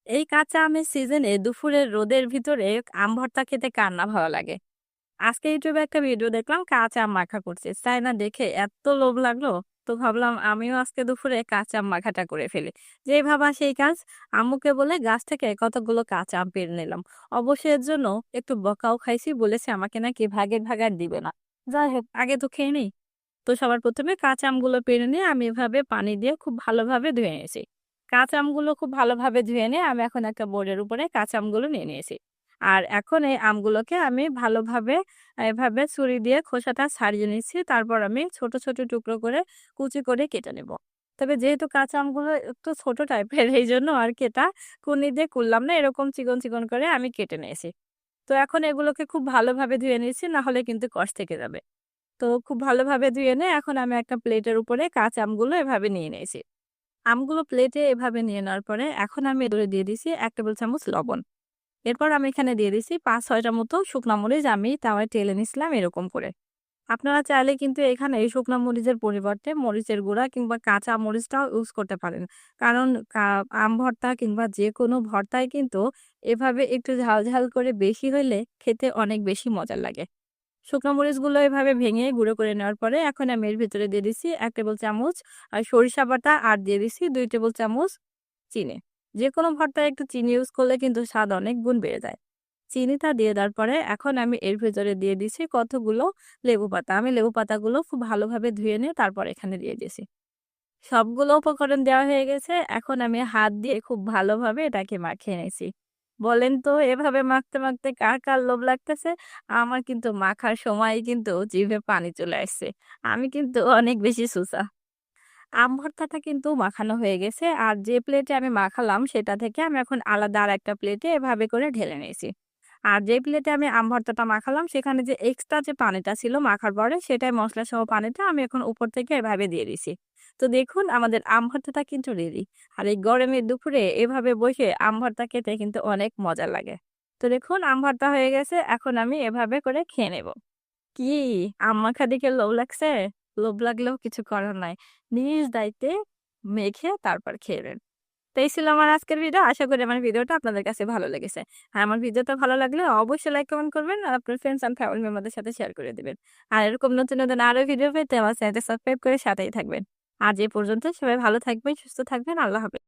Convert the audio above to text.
এই কাঁচা আমের সিজনে দুপুরের রোদের ভিতরে আম ভর্তা খেতে কার না ভালো লাগে। আজকে ইউটিউবে একটা ভিডিও দেখলাম কাঁচা আম মাখা করছে, তাই না দেখে এত লোভ লাগলো। তো ভাবলাম আমিও আজকে দুপুরে কাঁচা আম মাখাটা করে ফেলি। যেই ভাবা সেই কাজ। আম্মুকে বলে গাছ থেকে কতগুলো কাঁচা আম পেড়ে নিলাম। অবশ্যই এর জন্য একটু বকাও খাইছি, বলেছে আমাকে নাকি ভাগের ভাগ আর দিবে না। যাই হোক, আগে তো খেয়ে নেই। তো সবার প্রথমে কাঁচা আমগুলো পেড়ে নিয়ে আমি এভাবে পানি দিয়ে খুব ভালোভাবে ধুয়ে নিয়েছি। কাঁচা আমগুলো খুব ভালোভাবে ধুয়ে নিয়ে আমি এখন একটা বোর্ডের উপরে কাঁচা আমগুলো নিয়ে নিয়েছি। আর এখন এই আমগুলোকে আমি ভালোভাবে এভাবে ছুরি দিয়ে খোসাটা ছাড়িয়ে নিচ্ছি। তারপর আমি ছোট ছোট টুকরো করে কুচি করে কেটে নেব। তবে যেহেতু কাঁচা আমগুলো একটু ছোট টাইপের, এই জন্য আর কি এটা কুনি দিয়ে করলাম না, এরকম চিকন চিকন করে আমি কেটে নিয়েছি। তো এখন এগুলোকে খুব ভালোভাবে ধুয়ে নিয়েছি, না হলে কিন্তু কষ থেকে যাবে। তো খুব ভালোভাবে ধুয়ে নিয়ে এখন আমি একটা প্লেটের উপরে কাঁচা আমগুলো এভাবে নিয়ে নিয়েছি। আমগুলো প্লেটে এভাবে নিয়ে নেওয়ার পরে এখন আমি এগুলো দিয়ে দিছি ১ টেবিল চামচ লবণ। এরপর আমি এখানে দিয়ে দিছি ৫-৬ টা মতো শুকনা মরিচ, আমি তাওয়ায় টেলে নিছিলাম এরকম করে। আপনারা চাইলে কিন্তু এখানে এই শুকনা মরিচের পরিবর্তে মরিচের গুঁড়া কিংবা কাঁচা মরিচটাও ইউজ করতে পারেন। কারণ আম ভর্তা কিংবা যেকোনো ভর্তায় কিন্তু এভাবে একটু ঝাল, ঝাল করে বেশি হইলে খেতে অনেক বেশি মজা লাগে। শুকনো মরিচগুলো এভাবে ভেঙে গুঁড়ো করে নেওয়ার পরে এখন আমি এর ভিতরে দিয়ে দিচ্ছি ১ টেবিল চামচ সরিষা বাটা, আর দিয়ে দিচ্ছি ২ টেবিল চামচ চিনি। যেকোনো ভর্তায় একটু চিনি ইউজ করলে কিন্তু স্বাদ অনেক গুণ বেড়ে যায়। চিনিটা দিয়ে দেওয়ার পরে এখন আমি এর ভেতরে দিয়ে দিচ্ছি কতগুলো লেবু পাতা। আমি লেবু পাতাগুলো খুব ভালোভাবে ধুয়ে নিয়ে তারপর এখানে দিয়ে দিয়েছি। সবগুলো উপকরণ দেওয়া হয়ে গেছে। এখন আমি হাত দিয়ে খুব ভালোভাবে এটাকে মাখিয়ে নিয়েছি। বলেন তো এভাবে মাখতে, মাখতে কার, কার লোভ লাগতেছে? আমার কিন্তু মাখার সময় কিন্তু জিভে পানি চলে আসছে। আমি কিন্তু অনেক বেশি সুসা। আম ভর্তাটা কিন্তু মাখানো হয়ে গেছে। আর যে প্লেটে আমি মাখালাম সেটা থেকে আমি এখন আলাদা আরেকটা প্লেটে এভাবে করে ঢেলে নিয়েছি। আর যে প্লেটে আমি আম ভর্তাটা মাখালাম সেখানে যে এক্সট্রা যে পানিটা ছিল মাখার পরে, সেটাই মসলা সহ পানিটা আমি এখন উপর থেকে এভাবে দিয়ে দিছি। তো দেখুন আমাদের আম ভর্তাটা কিন্তু রেডি। আর এই গরমের দুপুরে এভাবে বসে আম ভর্তা খেতে কিন্তু অনেক মজা লাগে। তো দেখুন আম ভর্তা হয়ে গেছে। এখন আমি এভাবে করে খেয়ে নেব। কি আম মাখা দেখে লোভ লাগছে? লোভ লাগলেও কিছু করার নাই। নিজ দায়িত্বে মেখে তারপর খেলেন। তো এই ছিল আমার আজকের ভিডিও। আশা করি আমার ভিডিওটা আপনাদের কাছে ভালো লেগেছে। আর আমার ভিডিওটা ভালো লাগলে অবশ্যই লাইক কমেন্ট করবেন আর আপনার ফ্রেন্ডস এন্ড ফ্যামিলি মেম্বারদের সাথে শেয়ার করে দিবেন। আর এরকম নতুন নতুন আরো ভিডিও পেতে আমার চ্যানেলটা সাবস্ক্রাইব করে সাথেই থাকবেন। আজ এ পর্যন্ত, সবাই ভালো থাকবেন, সুস্থ থাকবেন। আল্লাহ হাফেজ।